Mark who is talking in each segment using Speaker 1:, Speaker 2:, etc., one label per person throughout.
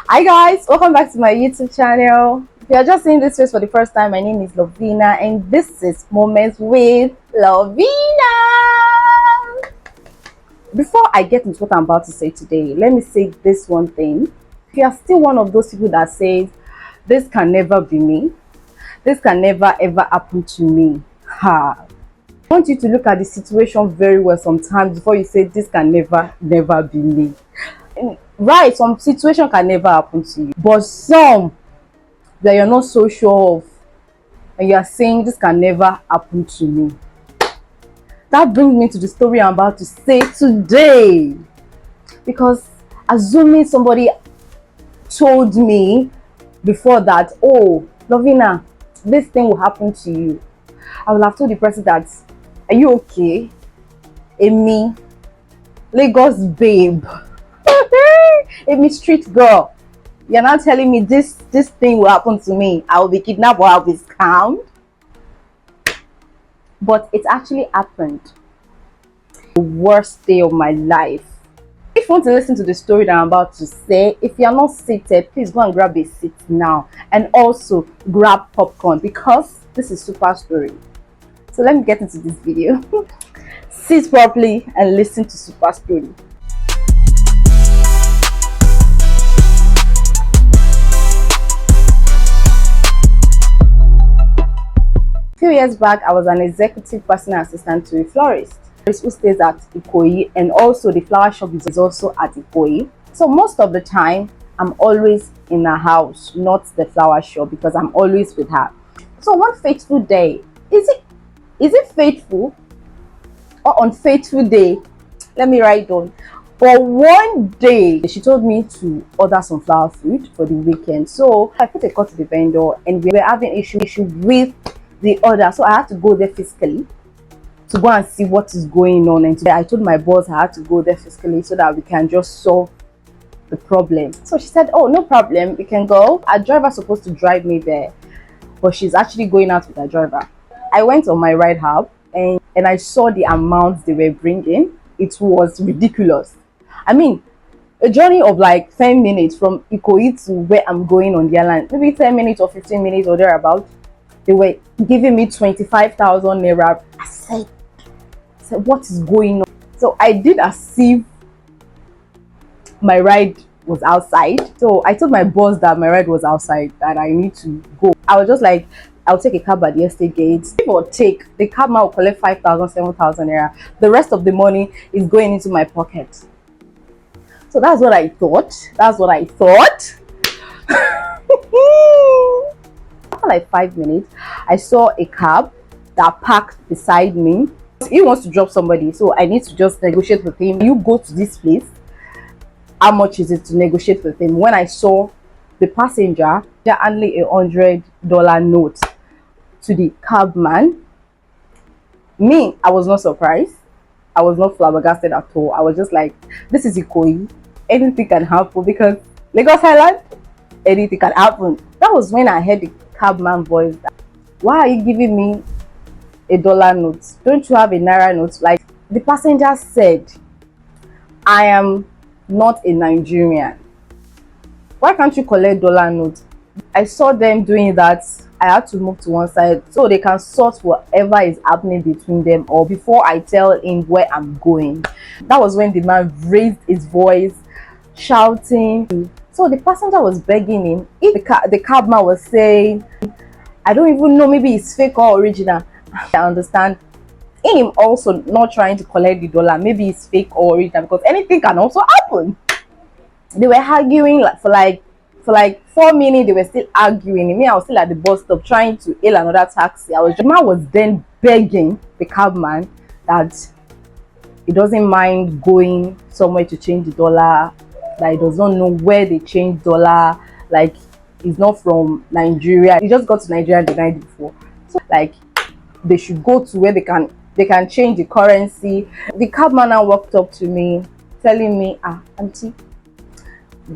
Speaker 1: Hi guys, welcome back to my YouTube channel. If you are just seeing this face for the first time, my name is Lovina and this is Moments with Lovina. Before I get into what I'm about to say today, let me say this one thing. If you are still one of those people that says this can never be me, this can never ever happen to me, I want you to look at the situation very well sometimes before you say this can never be me. Right, some situation can never happen to you, but some that you're not so sure of and you are saying this can never happen to me. That brings me to the story I'm about to say today, because assuming somebody told me before that, oh Lovina, this thing will happen to you, I would have told the person that, are you okay? Amy, Lagos babe, Amy street girl, you're not telling me this thing will happen to me, I will be kidnapped or I'll be scammed? But it actually happened. The worst day of my life. If you want to listen to the story that I'm about to say, if you're not seated, please go and grab a seat now, and also grab popcorn because this is super story. So let me get into this video. Sit properly and listen to super story. A few years back, I was an executive personal assistant to a florist who stays at Ikoyi, and also the flower shop is also at Ikoyi. So most of the time, I'm always in her house, not the flower shop, because I'm always with her. So one fateful day, is it faithful or unfaithful day? Let me write down. But one day, she told me to order some flower food for the weekend. So I put a call to the vendor, and we were having issue with the order, so I had to go there physically to go and see what is going on. And I told my boss I had to go there physically so that we can just solve the problem. So she said, oh, no problem, we can go. Our driver is supposed to drive me there, but she's actually going out with her driver. I went on my ride hub and I saw the amounts they were bringing. It was ridiculous. I mean, a journey of like 10 minutes from Ikoyi to where I'm going on the island, maybe 10 minutes or 15 minutes or thereabout. They were giving me 25,000 naira. I said, what is going on? So I did as if my ride was outside. So I told my boss that my ride was outside, that I need to go. I was just like, I'll take a cab at the estate gate. Give or take, the cab man will collect 5,000, 7,000 naira. The rest of the money is going into my pocket. So that's what I thought. After like 5 minutes, I saw a cab that parked beside me. He wants to drop somebody, so I need to just negotiate with him. You go to this place, how much is it to negotiate with him? When I saw the passenger, they're handing $100 note to the cab man. Me, I was not surprised. I was not flabbergasted at all. I was just like, this is Ikoyi. Anything can happen, because Lagos Island, anything can happen. That was when I heard the cabman voice. Why are you giving me $1 note? Don't you have a naira note? Like the passenger said, I am not a Nigerian. Why can't you collect dollar note? I saw them doing that. I had to move to one side so they can sort whatever is happening between them, or before I tell him where I'm going. That was when the man raised his voice, shouting. So the passenger was begging him. If the cabman was saying, I don't even know, maybe it's fake or original. I understand him also not trying to collect the dollar. Maybe it's fake or original, because anything can also happen. They were arguing for like 4 minutes. They were still arguing. Me, I was still at the bus stop trying to hail another taxi. The man was then begging the cabman that he doesn't mind going somewhere to change the dollar, that he does not know where they change dollar, like he's not from Nigeria. He just got to Nigeria the night before, so like they should go to where they can change the currency. The cabman now walked up to me telling me, auntie,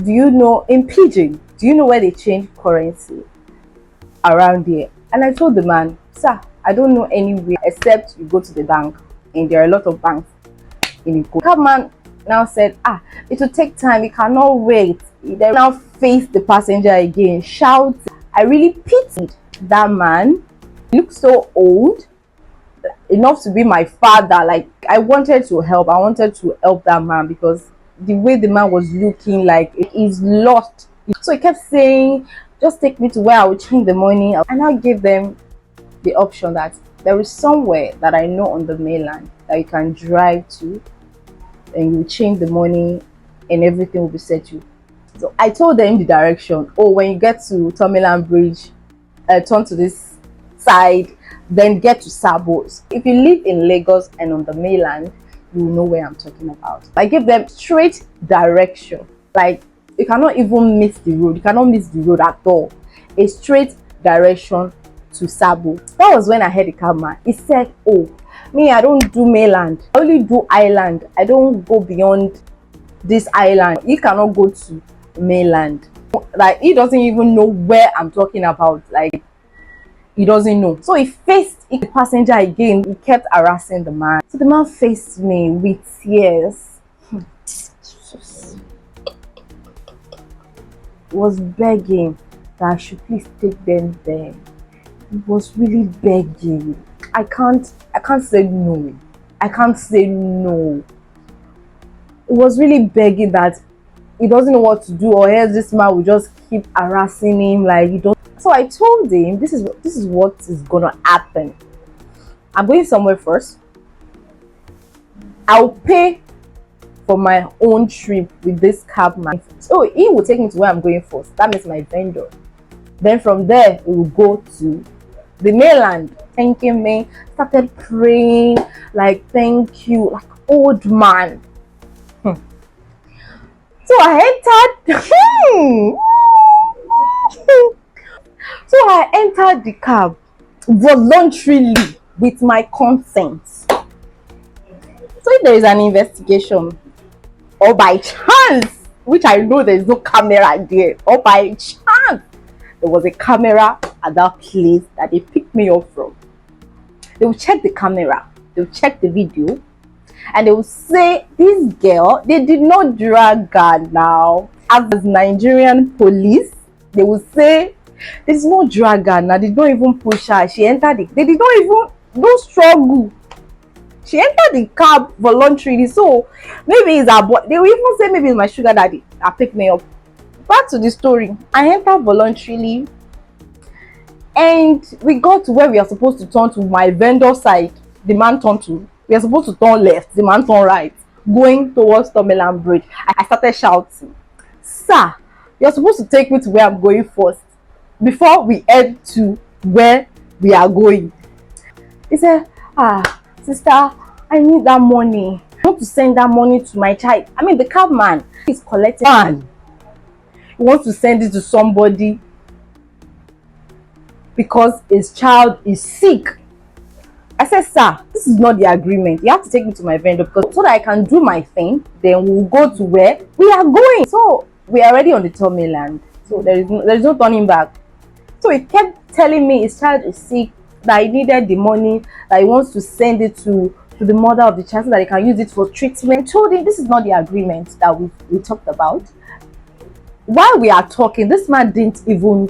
Speaker 1: do you know, in pidgin, do you know where they change currency around here? And I told the man, sir, I don't know anywhere except you go to the bank, and there are a lot of banks in Ikoyi. The cabman now said, it will take time, we cannot wait. He then now faced the passenger again, shouting. I really pitied that man. He looked so old, enough to be my father. Like, I wanted to help. I wanted to help that man because the way the man was looking, like he's lost. So he kept saying, just take me to where I will change the money. And I gave them the option that there is somewhere that I know on the mainland that you can drive to and you change the money and everything will be settled. So I told them the direction. Oh, when you get to Tomiland Bridge, turn to this side, then get to Sabos. If you live in Lagos and on the mainland, you will know where I'm talking about. I gave them straight direction. Like, you cannot even miss the road. You cannot miss the road at all. A straight direction to Sabo. That was when I heard the cabman. He said, oh, me, I don't do mainland. I only do island. I don't go beyond this island. He cannot go to mainland. Like, he doesn't even know where I'm talking about. Like, he doesn't know. So he faced the passenger again. He kept harassing the man. So the man faced me with tears. Was begging that I should please take them there. He was really begging. I can't say no. I can't say no. He was really begging that he doesn't know what to do, or else this man will just keep harassing him. Like, he don't. So I told him, this is what is gonna happen. I'm going somewhere first. I'll pay for my own trip with this cabman. So he will take me to where I'm going first. That means my vendor. Then from there, we will go to the mainland. Thanking me, started praying, like, thank you, like old man. So I entered. So I entered the cab voluntarily with my consent. So if there is an investigation, or by chance, which I know there is no camera there, or by chance there was a camera at that place that they picked me up from, they will check the camera, they will check the video, and they will say, this girl, they did not drag her now. As Nigerian police, they will say, there's no drag her now, they don't even push her. She entered it. They did not even no struggle. She entered the cab voluntarily. So maybe it's her boy. They will even say maybe it's my sugar daddy that picked me up. Back to the story. I entered voluntarily, and we got to where we are supposed to turn to my vendor side. The man turned to. We are supposed to turn left. The man turned right, going towards Tomiland Bridge. I started shouting, "Sir, you're supposed to take me to where I'm going first before we head to where we are going." He said, sister, I need that money. I want to send that money to my child. I mean, the cabman is collecting. Man, he wants to send it to somebody because his child is sick. I said, sir, this is not the agreement. You have to take me to my vendor because so that I can do my thing. Then we'll go to where we are going. So we are already on the Tomiland. So there is no turning back. So he kept telling me his child is sick, that he needed the money, that he wants to send it to the mother of the child so that he can use it for treatment. I told him this is not the agreement that we talked about. While we are talking, this man didn't even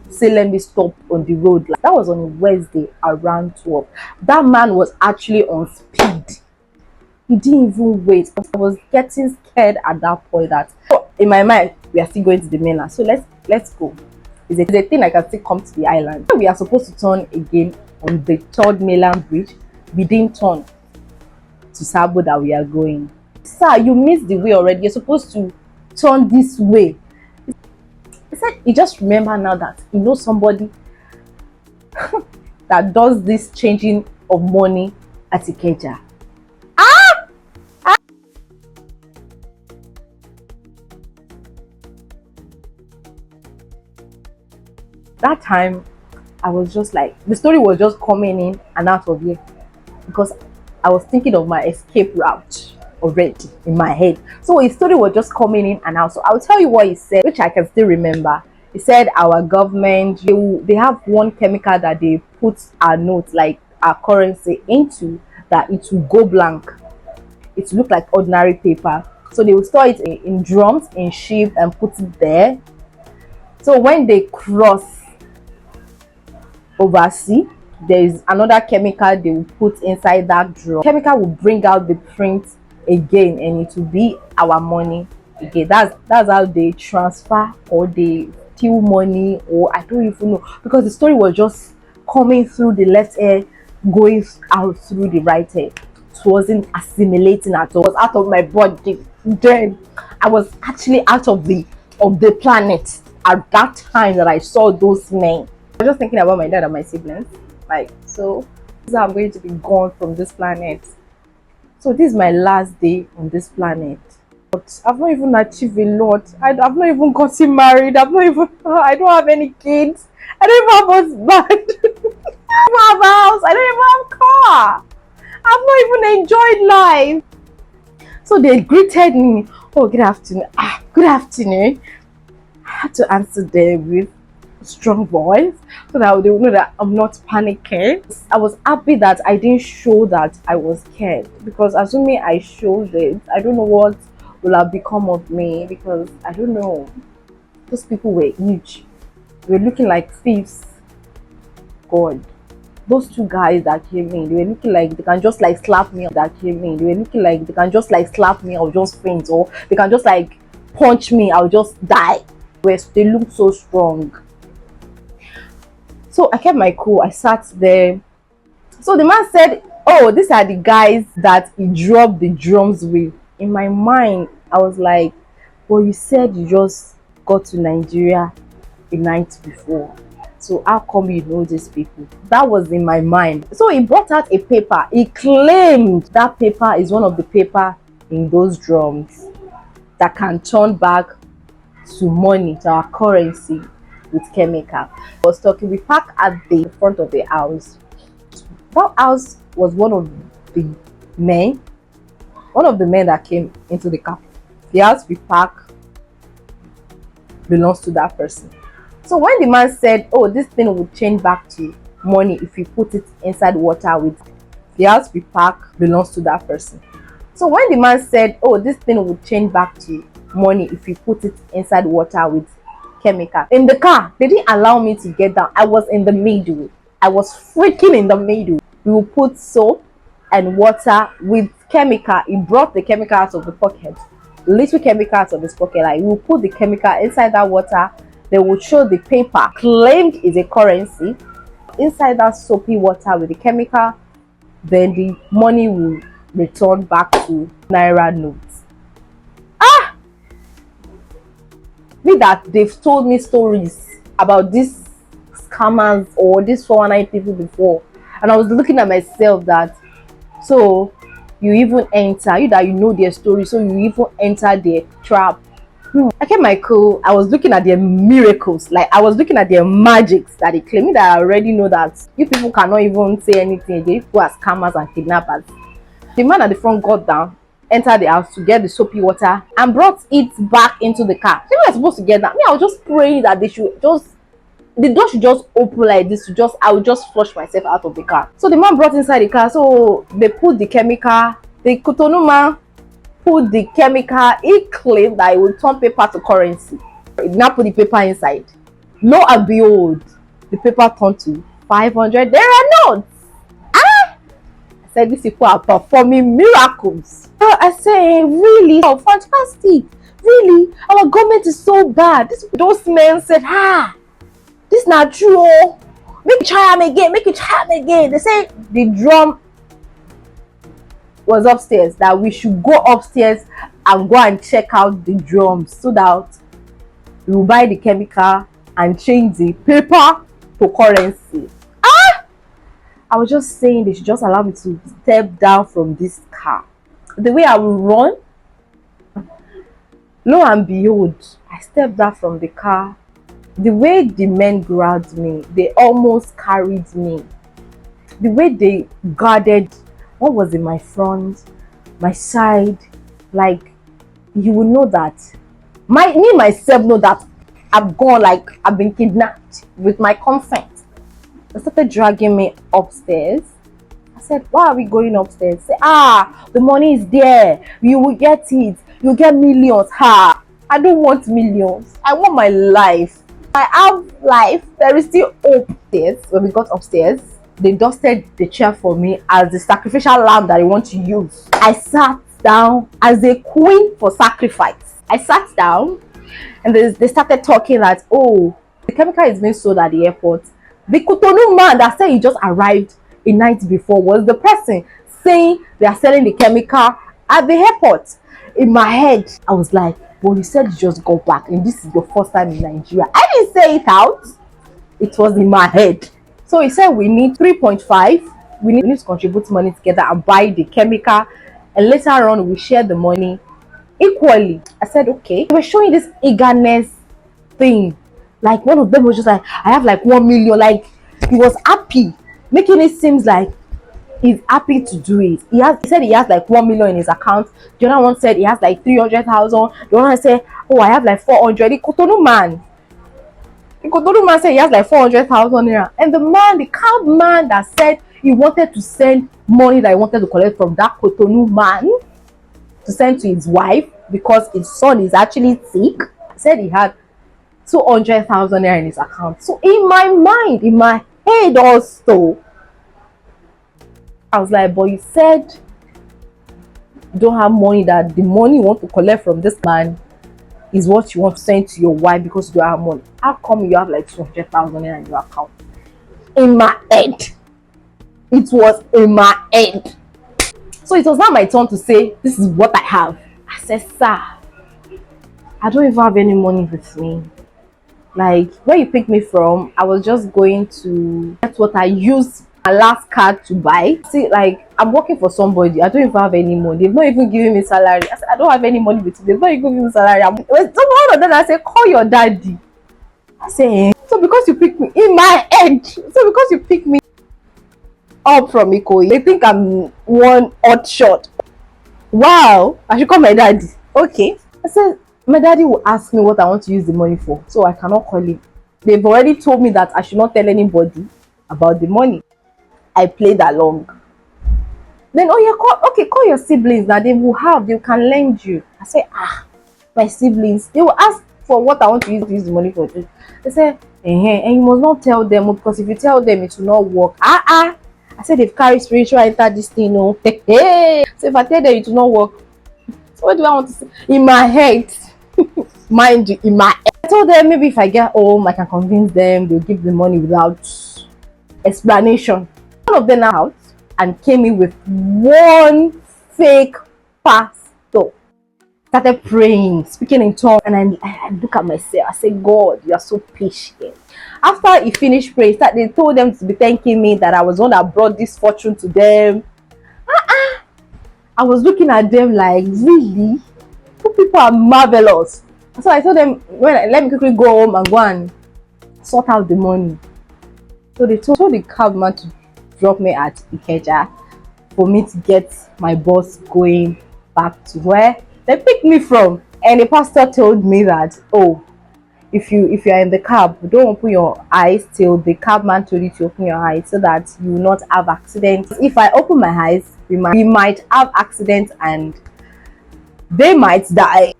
Speaker 1: say let me stop on the road. Like, that was on Wednesday around 12. That man was actually on speed. He didn't even wait. I was getting scared at that point. That in my mind, we are still going to the mainland, so let's go. It's a thing I can still come to the island. We are supposed to turn again on the third mainland bridge. We didn't turn to Sabo that we are going. Sir, you missed the way already. You're supposed to turn this way. He said he just remember now that he knows somebody that does this changing of money at Ikeja. That time, I was just like, the story was just coming in and out of here because I was thinking of my escape route already in my head. So his story was just coming in and out. So I'll tell you what he said, which I can still remember. He said our government, they have one chemical that they put our notes, like our currency, into, that it will go blank. It will look like ordinary paper. So they would store it in drums, in ship, and put it there. So when they cross overseas, there is another chemical they will put inside that drum. Chemical will bring out the print again, and it will be our money again. That's how they transfer, or they steal money, or I don't even know, because the story was just coming through the left ear, going out through the right ear. It wasn't assimilating at all. It was out of my body. Then I was actually out of the planet at that time that I saw those men. I was just thinking about my dad and my siblings. Like, so this is how I'm going to be gone from this planet. So this is my last day on this planet. But I've not even achieved a lot. I've not even gotten married. I don't have any kids. I don't even have husband. I don't have a house. I don't even have a car. I've not even enjoyed life. So they greeted me. Oh, good afternoon. Good afternoon. I had to answer them with strong voice so that they would know that I'm not panicking. I was happy that I didn't show that I was scared, because assuming I showed it, I don't know what will have become of me, because I don't know. Those people were huge. They were looking like thieves. God. Those two guys that came in, they were looking like they can just like slap me. That came in, they were looking like they can just like slap me, I'll just faint, or they can just like punch me, I'll just die. They looked so strong. So I kept my cool. I sat there. So the man said, oh, these are the guys that he dropped the drums with. In my mind, I was like, well, you said you just got to Nigeria the night before. So how come you know these people? That was in my mind. So he brought out a paper. He claimed that paper is one of the paper in those drums that can turn back to money, to our currency, with chemical. I was talking, we parked at the front of the house. That house was one of the men that came into the car. The house we parked belongs to that person. So when the man said, oh, this thing will change back to money if you put it inside water, with the house we park belongs to that person. So when the man said, oh, this thing will change back to money if you put it inside water with chemical. In the car, they didn't allow me to get down. I was in the middle. I was freaking in the middle. We will put soap and water with chemical. He brought the chemical out of the pocket. Little chemical out of his pocket. Like, we will put the chemical inside that water. They will show the paper claimed is a currency inside that soapy water with the chemical. Then the money will return back to Naira notes. Me that they've told me stories about these scammers or these 419 people before, and I was looking at myself that, so you even enter, you that you know their story, so you even enter their trap. I kept my cool. I was looking at their miracles, like I was looking at their magics that they claim. Me that I already know that you people cannot even say anything again. People are scammers and kidnappers. The man at the front got down, entered the house to get the soapy water, and brought it back into the car. They were supposed to get that. Me, I was just praying that the door should just open like this. I would just flush myself out of the car. So the man brought inside the car. So they put the chemical. The Cotonou man put the chemical. He claimed that it would turn paper to currency. He did not put the paper inside. Lo and behold, the paper turned to 500 naira notes. I said, these people are performing miracles. I say, really? Oh, fantastic. Really? Our government is so bad. Those men said, this is not true. Make you try them again. They say the drum was upstairs, that we should go upstairs and go and check out the drums so that we will buy the chemical and change the paper to currency. I was just saying they should just allow me to step down from this car. The way I will run, lo and behold, I stepped down from the car. The way the men grabbed me, they almost carried me. The way they guarded what was in my front, my side, like, you will know that me myself know that I've gone, like I've been kidnapped with my consent. They started dragging me upstairs. I said, why are we going upstairs? Say, the money is there, you will get it, you get millions. Ha! I don't want millions. I want my life. I have life. There is still hope. When we got upstairs, they dusted the chair for me as the sacrificial lamb that they want to use. I sat down as a queen for sacrifice. I sat down and they started talking that, oh, the chemical is being sold at the airport. The Cotonou man that said he just arrived a night before was the person saying they are selling the chemical at the airport. In my head, I was like, well, you said you just got back and this is your first time in Nigeria. I didn't say it out. It was in my head. So he said we need 3.5. We need to contribute money together and buy the chemical, and later on we share the money equally. I said okay. They were showing this eagerness thing. Like one of them was just like, I have like 1 million. Like he was happy, making it seems like he's happy to do it. He said he has like 1 million in his account. The other one said he has like 300,000. The other one said, oh, I have like 400. The Cotonou man said he has like 400,000 naira. And the cab man that said he wanted to send money that he wanted to collect from that Cotonou man to send to his wife because his son is actually sick, said he had 200,000 naira in his account. So in my mind, in my head also, I was like, but you said you don't have money, that the money you want to collect from this man is what you want to send to your wife because you don't have money. How come you have like 200,000 in your account? In my head. It was in my head. So it was now my turn to say, this is what I have. I said, sir, I don't even have any money with me. Like, where you picked me from, I was just going to get what I used my last card to buy. See, like, I'm working for somebody. I don't even have any money. They've not even giving me salary. I said, I don't have any money with you. They've not even giving me salary. One of them, I said, call your daddy. I say, so because you picked me in my head, so because you picked me up from Ikoyi, they think I'm one odd shot. Wow, I should call my daddy. Okay. I said, my daddy will ask me what I want to use the money for, so I cannot call him. They've already told me that I should not tell anybody about the money. I played along. Then, oh yeah, call your siblings that they can lend you. I say, my siblings, they will ask for what I want to use the money for. They say, and you must not tell them, because if you tell them, it will not work. I said they've carried spiritual enter this thing, no. So if I tell them, it will not work. So what do I want to say? In my head, mind you, in my head, I told them maybe if I get home, I can convince them, they'll give the money without explanation. One of them out and came in with one fake pastor. Started praying, speaking in tongues, and I look at myself. I say, God, you are so patient. After he finished praying, they told them to be thanking me that I was the one that brought this fortune to them. I was looking at them like, really? You people are marvelous. So I told them, let me quickly go home and go and sort out the money. So they told the cabman to drop me at Ikeja for me to get my bus going back to where they picked me from. And the pastor told me that, oh, if you are in the cab, don't open your eyes till the cabman told you to open your eyes, so that you will not have accidents. If I open my eyes, we might have accidents and they might die.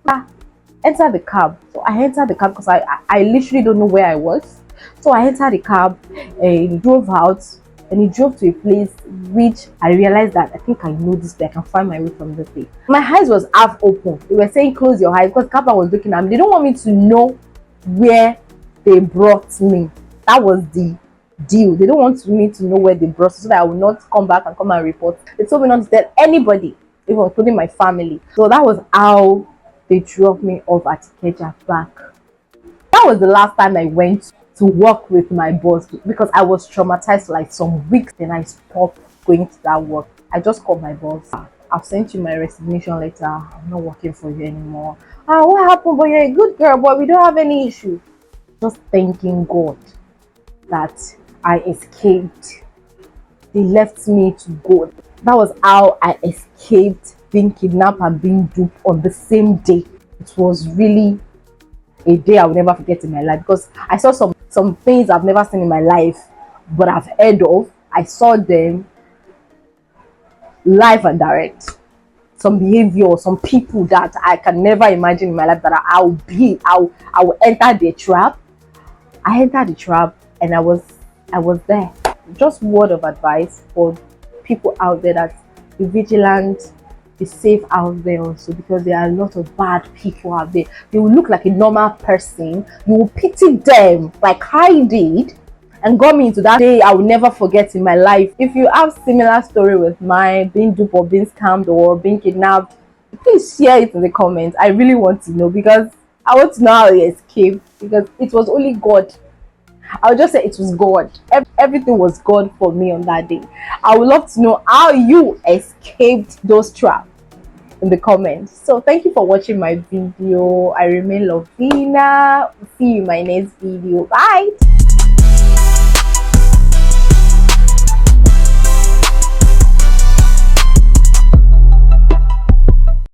Speaker 1: Enter the cab. So I entered the cab because I literally don't know where I was. So I entered the cab and he drove out, and he drove to a place which I realized that I think I know this place. I can find my way from this place. My eyes was half open. They were saying close your eyes because Kappa was looking at me. They don't want me to know where they brought me. That was the deal. They don't want me to know where they brought me, so that I will not come back and report. They told me not to tell anybody, even including my family. So that was how they dropped me off at Ikeja back. That was the last time I went to work with my boss because I was traumatized for like some weeks. Then I stopped going to that work. I just called my boss. I've sent you my resignation letter. I'm not working for you anymore. What happened? But you're a good girl, but we don't have any issue. Just thanking God that I escaped. They left me to go. That was how I escaped being kidnapped and being duped on the same day. It was really a day I will never forget in my life, because I saw some things I've never seen in my life, but I've heard of. I saw them live and direct. some behavior, some people that I can never imagine in my life that I will enter the trap. I entered the trap and I was there. Just word of advice for people out there, that be vigilant, be safe out there also, because there are a lot of bad people out there. They will look like a normal person. You will pity them like I did, and got me into that day I will never forget in my life. If you have similar story with mine, being duped or being scammed or being kidnapped, please share it in the comments. I really want to know, because I want to know how you escaped, because it was only God. I'll just say it was God. Everything was God for me on that day. I would love to know how you escaped those traps in the comments. So thank you for watching my video. I remain Lovina. See you in my next video. Bye.